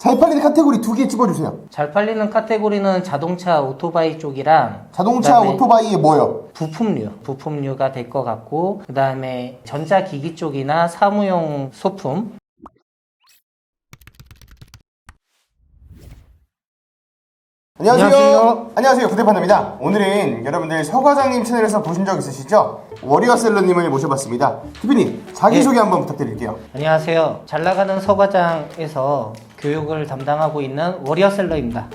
잘 팔리는 카테고리 두 개 찝어주세요. 잘 팔리는 카테고리는 자동차, 오토바이 쪽이랑 자동차, 오토바이에 뭐요? 부품류가 될 것 같고, 그 다음에 전자기기 쪽이나 사무용 소품. 안녕하세요. 안녕하세요. 구대판입니다. 오늘은 여러분들 서 과장님 채널에서 보신 적 있으시죠? 워리어셀러님을 모셔봤습니다. 대표님 자기소개 한번 부탁드릴게요. 안녕하세요. 잘 나가는 서과장에서 교육을 담당하고 있는 워리어셀러입니다.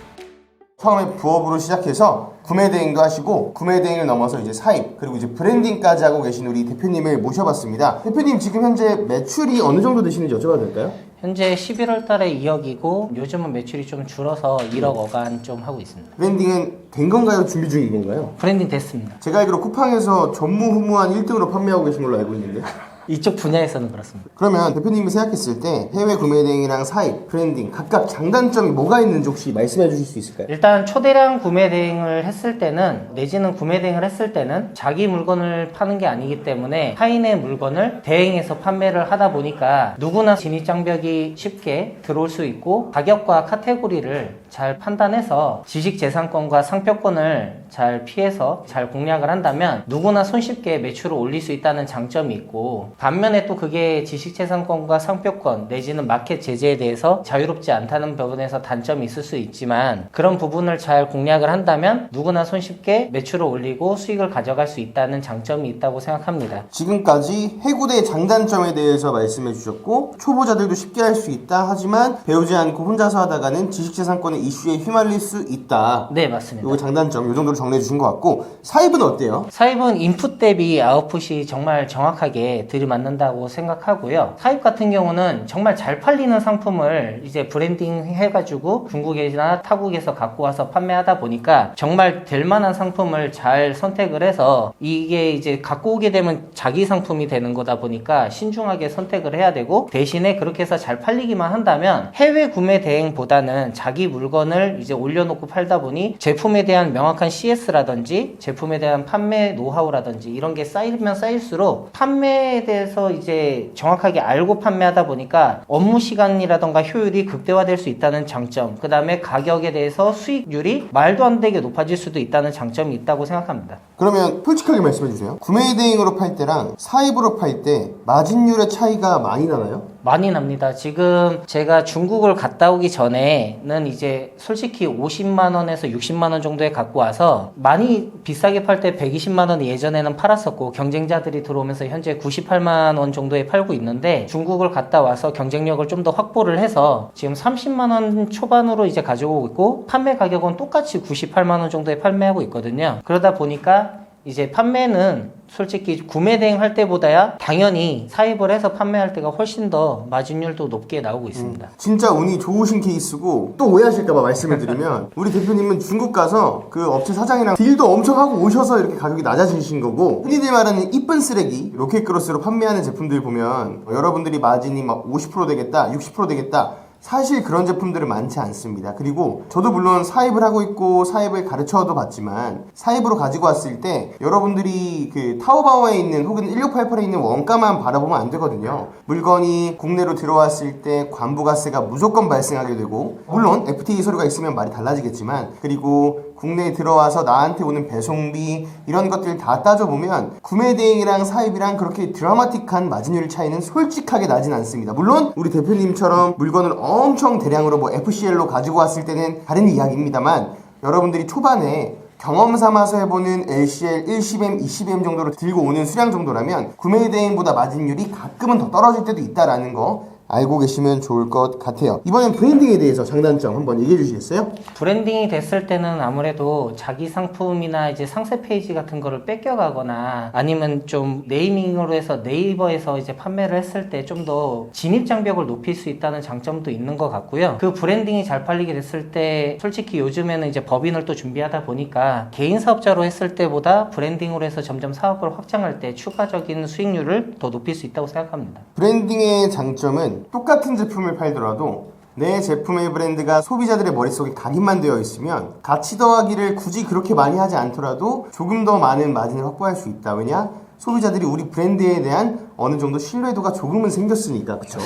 처음에 부업으로 시작해서 구매 대행도 하시고 구매 대행을 넘어서 이제 사입 그리고 이제 브랜딩까지 하고 계신 우리 대표님을 모셔봤습니다. 대표님 지금 현재 매출이 어느 정도 되시는지 여쭤봐도 될까요? 현재 11월 달에 2억이고 요즘은 매출이 좀 줄어서 1억 어간 좀 하고 있습니다. 브랜딩은 된 건가요? 준비 중인 건가요? 브랜딩 됐습니다. 제가 알기로 쿠팡에서 전무후무한 1등으로 판매하고 계신 걸로 알고 있는데 이쪽 분야에서는 그렇습니다. 그러면 대표님이 생각했을 때 해외 구매 대행이랑 사입, 브랜딩 각각 장단점이 뭐가 있는지 혹시 말씀해 주실 수 있을까요? 일단 초대량 구매 대행을 했을 때는 내지는 구매 대행을 했을 때는 자기 물건을 파는 게 아니기 때문에 타인의 물건을 대행해서 판매를 하다 보니까 누구나 진입장벽이 쉽게 들어올 수 있고 가격과 카테고리를 잘 판단해서 지식재산권과 상표권을 잘 피해서 잘 공략을 한다면 누구나 손쉽게 매출을 올릴 수 있다는 장점이 있고, 반면에 또 그게 지식재산권과 상표권 내지는 마켓 제재에 대해서 자유롭지 않다는 부분에서 단점이 있을 수 있지만, 그런 부분을 잘 공략을 한다면 누구나 손쉽게 매출을 올리고 수익을 가져갈 수 있다는 장점이 있다고 생각합니다. 지금까지 해고대의 장단점에 대해서 말씀해 주셨고, 초보자들도 쉽게 할 수 있다 하지만 배우지 않고 혼자서 하다가는 지식재산권의 이슈에 휘말릴 수 있다. 네, 맞습니다. 요거 장단점 요 정도로 정리해 주신 것 같고, 사입은 어때요? 사입은 인풋 대비 아웃풋이 정말 정확하게 들이맞는다고 생각하고요. 사입 같은 경우는 정말 잘 팔리는 상품을 이제 브랜딩 해가지고 중국이나 타국에서 갖고 와서 판매하다 보니까 정말 될 만한 상품을 잘 선택을 해서, 이게 이제 갖고 오게 되면 자기 상품이 되는 거다 보니까 신중하게 선택을 해야 되고, 대신에 그렇게 해서 잘 팔리기만 한다면 해외 구매 대행보다는 자기 물건을 이제 올려놓고 팔다 보니 제품에 대한 명확한 CS라든지 제품에 대한 판매 노하우라든지 이런 게 쌓이면 쌓일수록 판매에 대해서 이제 정확하게 알고 판매하다 보니까 업무 시간이라던가 효율이 극대화될 수 있다는 장점, 그 다음에 가격에 대해서 수익률이 말도 안 되게 높아질 수도 있다는 장점이 있다고 생각합니다. 그러면 솔직하게 말씀해 주세요. 구매 대행으로 팔 때랑 사입으로 팔 때 마진율의 차이가 많이 나나요? 많이 납니다. 지금 제가 중국을 갔다 오기 전에는 이제 솔직히 50만원에서 60만원 정도에 갖고 와서 많이 비싸게 팔 때 120만원 예전에는 팔았었고, 경쟁자들이 들어오면서 현재 98만원 정도에 팔고 있는데, 중국을 갔다 와서 경쟁력을 좀 더 확보를 해서 지금 30만원 초반으로 이제 가져오고 있고, 판매 가격은 똑같이 98만원 정도에 판매하고 있거든요. 그러다 보니까 이제 판매는 솔직히 구매 대행 할 때보다야 당연히 사입을 해서 판매할 때가 훨씬 더 마진율도 높게 나오고 있습니다. 진짜 운이 좋으신 케이스고, 또 오해하실까봐 말씀을 드리면 우리 대표님은 중국 가서 그 업체 사장이랑 딜도 엄청 하고 오셔서 이렇게 가격이 낮아지신 거고, 흔히들 말하는 이쁜 쓰레기 로켓크로스로 판매하는 제품들 보면 여러분들이 마진이 막 50% 되겠다 60% 되겠다, 사실 그런 제품들은 많지 않습니다. 그리고 저도 물론 사입을 하고 있고 사입을 가르쳐도 봤지만, 사입으로 가지고 왔을 때 여러분들이 그 타오바오에 있는 혹은 1688에 있는 원가만 바라보면 안 되거든요. 물건이 국내로 들어왔을 때 관부가세가 무조건 발생하게 되고, 물론 FTA 서류가 있으면 말이 달라지겠지만, 그리고 국내에 들어와서 나한테 오는 배송비 이런 것들 다 따져보면 구매 대행이랑 사입이랑 그렇게 드라마틱한 마진율 차이는 솔직하게 나진 않습니다. 물론 우리 대표님처럼 물건을 엄청 대량으로 뭐 FCL로 가지고 왔을 때는 다른 이야기입니다만, 여러분들이 초반에 경험 삼아서 해보는 LCL 1CM, 2CM 정도로 들고 오는 수량 정도라면 구매 대행보다 마진율이 가끔은 더 떨어질 때도 있다라는 거 알고 계시면 좋을 것 같아요. 이번엔 브랜딩에 대해서 장단점 한번 얘기해 주시겠어요? 브랜딩이 됐을 때는 아무래도 자기 상품이나 이제 상세 페이지 같은 거를 뺏겨가거나, 아니면 좀 네이밍으로 해서 네이버에서 이제 판매를 했을 때 좀 더 진입 장벽을 높일 수 있다는 장점도 있는 것 같고요. 그 브랜딩이 잘 팔리게 됐을 때 솔직히 요즘에는 이제 법인을 또 준비하다 보니까 개인 사업자로 했을 때보다 브랜딩으로 해서 점점 사업을 확장할 때 추가적인 수익률을 더 높일 수 있다고 생각합니다. 브랜딩의 장점은 똑같은 제품을 팔더라도 내 제품의 브랜드가 소비자들의 머릿속에 각인만 되어 있으면 가치 더하기를 굳이 그렇게 많이 하지 않더라도 조금 더 많은 마진을 확보할 수 있다. 왜냐? 소비자들이 우리 브랜드에 대한 어느 정도 신뢰도가 조금은 생겼으니까. 그렇죠?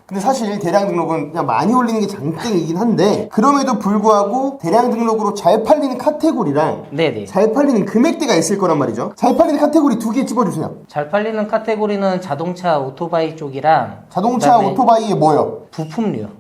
근데 사실 대량 등록은 그냥 많이 올리는 게 장땡이긴 한데 그럼에도 불구하고 대량 등록으로 잘 팔리는 카테고리랑 네네. 잘 팔리는 금액대가 있을 거란 말이죠. 잘 팔리는 카테고리 2개 집어주세요. 잘 팔리는 카테고리는 자동차, 오토바이 쪽이랑 자동차, 그다음에 오토바이에 뭐요?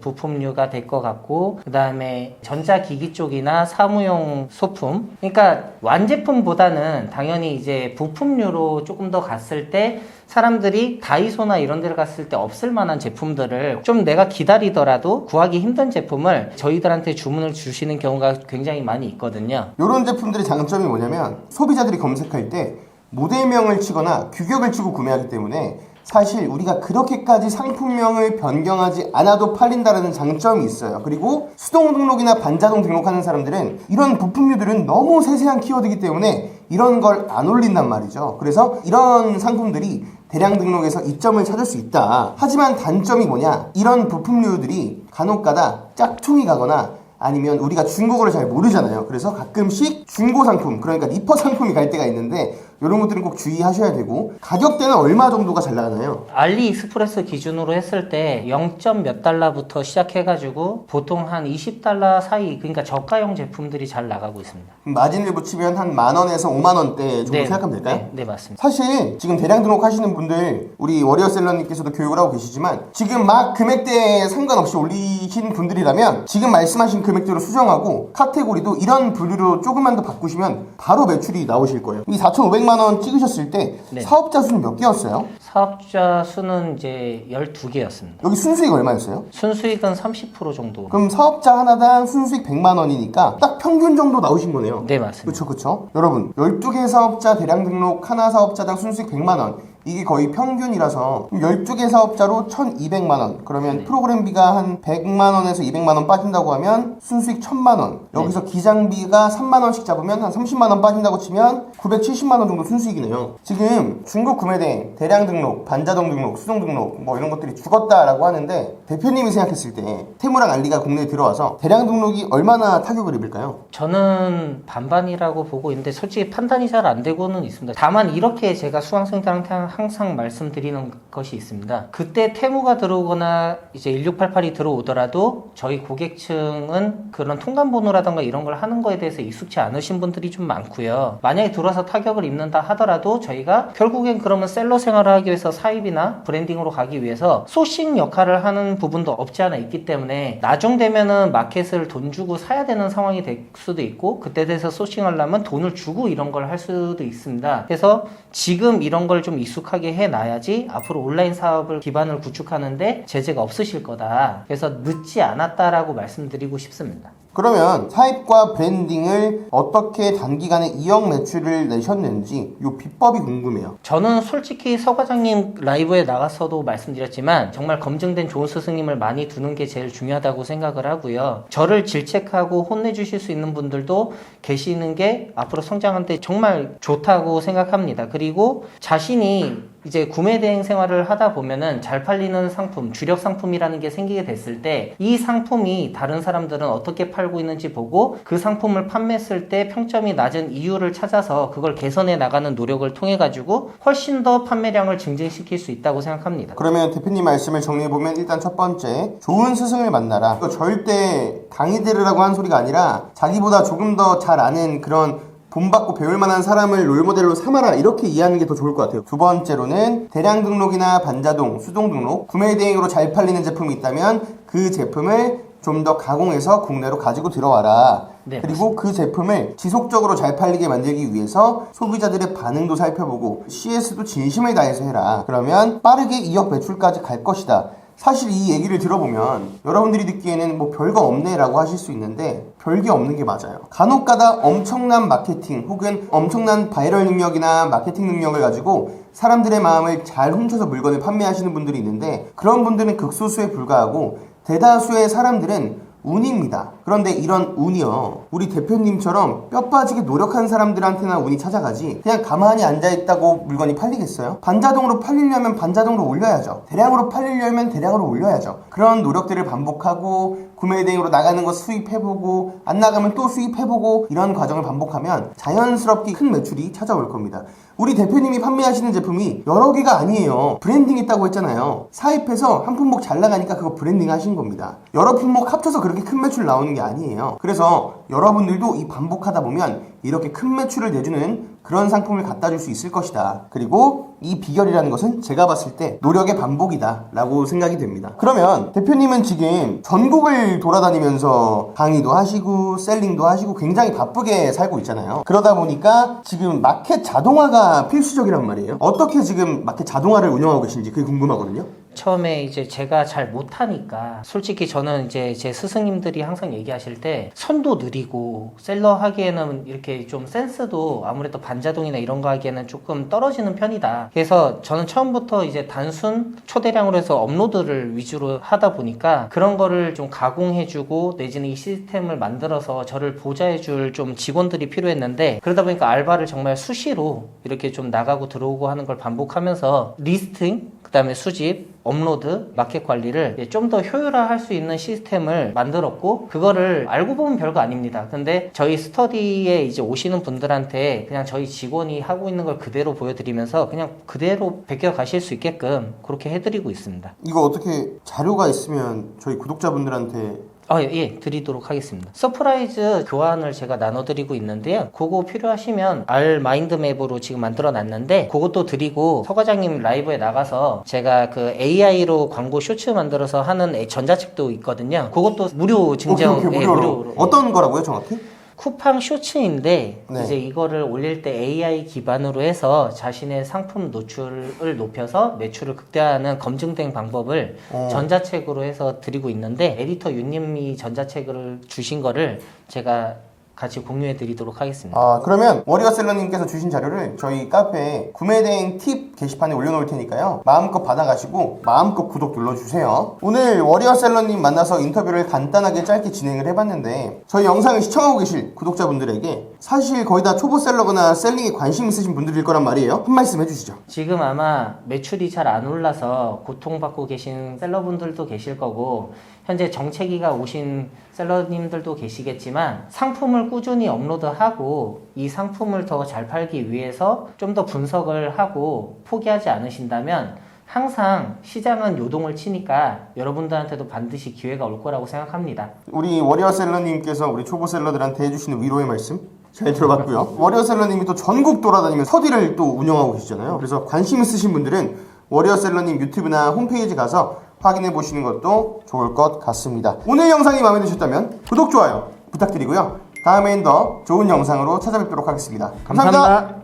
부품류가 될 것 같고, 그 다음에 전자기기 쪽이나 사무용 소품. 그러니까 완제품보다는 당연히 이제 부품류로 조금 더 갔을 때 사람들이 다이소나 이런 데를 갔을 때 없을 만한 제품들을 좀 내가 기다리더라도 구하기 힘든 제품을 저희들한테 주문을 주시는 경우가 굉장히 많이 있거든요. 이런 제품들의 장점이 뭐냐면 소비자들이 검색할 때 모델명을 치거나 규격을 치고 구매하기 때문에 사실 우리가 그렇게까지 상품명을 변경하지 않아도 팔린다는 장점이 있어요. 그리고 수동 등록이나 반자동 등록하는 사람들은 이런 부품류들은 너무 세세한 키워드이기 때문에 이런 걸 안 올린단 말이죠. 그래서 이런 상품들이 대량 등록에서 이점을 찾을 수 있다. 하지만 단점이 뭐냐? 이런 부품류들이 간혹가다 짝퉁이 가거나 아니면 우리가 중국어를 잘 모르잖아요. 그래서 가끔씩 중고 상품, 그러니까 니퍼 상품이 갈 때가 있는데 이런 것들은 꼭 주의하셔야 되고, 가격대는 얼마 정도가 잘 나가나요? 알리익스프레스 기준으로 했을 때 0. 몇 달러부터 시작해가지고 보통 한 20달러 사이, 그러니까 저가형 제품들이 잘 나가고 있습니다. 마진을 붙이면 한 10,000원에서 50,000원대 정도 네, 생각하면 될까요? 네, 맞습니다. 사실 지금 대량 등록하시는 분들, 우리 워리어셀러님께서도 교육을 하고 계시지만 지금 막 금액대에 상관없이 올리신 분들이라면 지금 말씀하신 금액대로 수정하고 카테고리도 이런 분류로 조금만 더 바꾸시면 바로 매출이 나오실 거예요. 이 4,500만 원 찍으셨을 때 네. 사업자 수는 몇 개였어요? 사업자 수는 이제 12개였습니다. 여기 순수익 얼마였어요? 순수익은 30% 정도. 그럼 사업자 하나당 순수익 100만 원이니까 딱 평균 정도 나오신 거네요. 네, 맞습니다. 그쵸. 여러분, 12개 사업자 대량 등록 하나 사업자당 순수익 100만 원. 이게 거의 평균이라서 12개 사업자로 1,200만 원. 그러면 네. 프로그램비가 한 100만 원에서 200만 원 빠진다고 하면 순수익 1,000만 원. 여기서 기장비가 3만 원씩 잡으면 한 30만 원 빠진다고 치면 970만 원 정도 순수익이네요. 지금 중국 구매대 대량 등록, 반자동 등록, 수동 등록 뭐 이런 것들이 죽었다라고 하는데 대표님이 생각했을 때 테무랑 알리가 국내에 들어와서 대량 등록이 얼마나 타격을 입을까요? 저는 반반이라고 보고 있는데 솔직히 판단이 잘 안 되고는 있습니다. 다만 이렇게 제가 수강생들한테 항상 말씀드리는 것이 있습니다. 그때 테무가 들어오거나 이제 1688이 들어오더라도 저희 고객층은 그런 통관번호라던가 이런 걸 하는 거에 대해서 익숙치 않으신 분들이 좀 많고요. 만약에 들어와서 타격을 입는다 하더라도 저희가 결국엔 그러면 셀러 생활을 하기 위해서 사입이나 브랜딩으로 가기 위해서 소싱 역할을 하는 부분도 없지 않아 있기 때문에 나중 되면은 마켓을 돈 주고 사야 되는 상황이 될 수도 있고, 그때 돼서 소싱하려면 돈을 주고 이런 걸 할 수도 있습니다. 그래서 지금 이런 걸 좀 익숙하게 해놔야지 앞으로 온라인 사업을 기반을 구축하는데 제재가 없으실 거다. 그래서 늦지 않았다라고 말씀드리고 싶습니다. 그러면 사입과 브랜딩을 어떻게 단기간에 2억 매출을 내셨는지 요 비법이 궁금해요. 저는 솔직히 서 과장님 라이브에 나가서도 말씀드렸지만 정말 검증된 좋은 스승님을 많이 두는 게 제일 중요하다고 생각을 하고요. 저를 질책하고 혼내주실 수 있는 분들도 계시는 게 앞으로 성장하는데 정말 좋다고 생각합니다. 그리고 자신이 이제 구매 대행 생활을 하다 보면은 잘 팔리는 상품, 주력 상품이라는 게 생기게 됐을 때 이 상품이 다른 사람들은 어떻게 팔고 있는지 보고 그 상품을 판매했을 때 평점이 낮은 이유를 찾아서 그걸 개선해 나가는 노력을 통해 가지고 훨씬 더 판매량을 증진시킬 수 있다고 생각합니다. 그러면 대표님 말씀을 정리해보면 일단 첫 번째, 좋은 스승을 만나라. 이거 절대 강의 들으라고 한 소리가 아니라 자기보다 조금 더 잘 아는 그런 본받고 배울 만한 사람을 롤모델로 삼아라, 이렇게 이해하는 게 더 좋을 것 같아요. 두 번째로는 대량 등록이나 반자동, 수동 등록, 구매 대행으로 잘 팔리는 제품이 있다면 그 제품을 좀 더 가공해서 국내로 가지고 들어와라. 네, 그리고 그 제품을 지속적으로 잘 팔리게 만들기 위해서 소비자들의 반응도 살펴보고 CS도 진심을 다해서 해라. 그러면 빠르게 2억 매출까지 갈 것이다. 사실 이 얘기를 들어보면 여러분들이 듣기에는 뭐 별거 없네 라고 하실 수 있는데 별게 없는 게 맞아요. 간혹가다 엄청난 마케팅 혹은 엄청난 바이럴 능력이나 마케팅 능력을 가지고 사람들의 마음을 잘 훔쳐서 물건을 판매하시는 분들이 있는데 그런 분들은 극소수에 불과하고 대다수의 사람들은 운입니다. 그런데 이런 운이요, 우리 대표님처럼 뼈 빠지게 노력한 사람들한테나 운이 찾아가지 그냥 가만히 앉아있다고 물건이 팔리겠어요? 반자동으로 팔리려면 반자동으로 올려야죠. 대량으로 팔리려면 대량으로 올려야죠. 그런 노력들을 반복하고 구매 대행으로 나가는 거 수입해보고 안 나가면 또 수입해보고 이런 과정을 반복하면 자연스럽게 큰 매출이 찾아올 겁니다. 우리 대표님이 판매하시는 제품이 여러 개가 아니에요. 브랜딩 했다고 했잖아요. 사입해서 한 품목 잘 나가니까 그거 브랜딩 하신 겁니다. 여러 품목 합쳐서 그렇게 큰 매출 나오는 게 아니에요. 그래서 여러분들도 이 반복하다 보면 이렇게 큰 매출을 내주는 그런 상품을 갖다 줄 수 있을 것이다. 그리고 이 비결이라는 것은 제가 봤을 때 노력의 반복이다 라고 생각이 됩니다. 그러면 대표님은 지금 전국을 돌아다니면서 강의도 하시고 셀링도 하시고 굉장히 바쁘게 살고 있잖아요. 그러다 보니까 지금 마켓 자동화가 필수적이란 말이에요. 어떻게 지금 마켓 자동화를 운영하고 계신지 그게 궁금하거든요. 처음에 이제 제가 잘 못하니까 솔직히 저는 이제 제 스승님들이 항상 얘기하실 때 손도 느리고 셀러 하기에는 이렇게 좀 센스도 아무래도 반자동이나 이런 거 하기에는 조금 떨어지는 편이다. 그래서 저는 처음부터 이제 단순 초대량으로 해서 업로드를 위주로 하다 보니까 그런 거를 좀 가공해주고 내지는 이 시스템을 만들어서 저를 보좌해줄 좀 직원들이 필요했는데 그러다 보니까 알바를 정말 수시로 이렇게 좀 나가고 들어오고 하는 걸 반복하면서 리스팅 그 다음에 수집, 업로드, 마켓 관리를 좀 더 효율화할 수 있는 시스템을 만들었고 그거를 알고 보면 별거 아닙니다. 근데 저희 스터디에 이제 오시는 분들한테 그냥 저희 직원이 하고 있는 걸 그대로 보여드리면서 그냥 그대로 베껴 가실 수 있게끔 그렇게 해드리고 있습니다. 이거 어떻게 자료가 있으면 저희 구독자분들한테 예, 드리도록 하겠습니다. 서프라이즈 교환을 제가 나눠드리고 있는데요. 그거 필요하시면 R 마인드맵으로 지금 만들어 놨는데 그것도 드리고 서 과장님 라이브에 나가서 제가 그 AI로 광고 쇼츠 만들어서 하는 전자책도 있거든요. 그것도 무료 증정. 오케이, 예, 무료로. 어떤 거라고요 정확히? 쿠팡 쇼츠인데 네. 이제 이거를 올릴 때 AI 기반으로 해서 자신의 상품 노출을 높여서 매출을 극대화하는 검증된 방법을 전자책으로 해서 드리고 있는데 에디터 윤님이 전자책을 주신 거를 제가 같이 공유해 드리도록 하겠습니다. 그러면 워리어셀러님께서 주신 자료를 저희 카페에 구매대행 팁 게시판에 올려놓을 테니까요. 마음껏 받아가시고 마음껏 구독 눌러주세요. 오늘 워리어셀러님 만나서 인터뷰를 간단하게 짧게 진행을 해봤는데 저희 영상을 시청하고 계실 구독자분들에게 사실 거의 다 초보셀러거나 셀링에 관심 있으신 분들일 거란 말이에요. 한 말씀 해주시죠. 지금 아마 매출이 잘 안 올라서 고통받고 계신 셀러분들도 계실 거고 현재 정체기가 오신 셀러님들도 계시겠지만 상품을 꾸준히 업로드하고 이 상품을 더 잘 팔기 위해서 좀 더 분석을 하고 포기하지 않으신다면 항상 시장은 요동을 치니까 여러분들한테도 반드시 기회가 올 거라고 생각합니다. 우리 워리어셀러님께서 우리 초보셀러들한테 해주시는 위로의 말씀 잘 들어봤고요. 워리어셀러님이 또 전국 돌아다니면서 서디를 또 운영하고 계시잖아요. 그래서 관심 있으신 분들은 워리어셀러님 유튜브나 홈페이지 가서 확인해 보시는 것도 좋을 것 같습니다. 오늘 영상이 마음에 드셨다면 구독, 좋아요 부탁드리고요. 다음엔 더 좋은 영상으로 찾아뵙도록 하겠습니다. 감사합니다.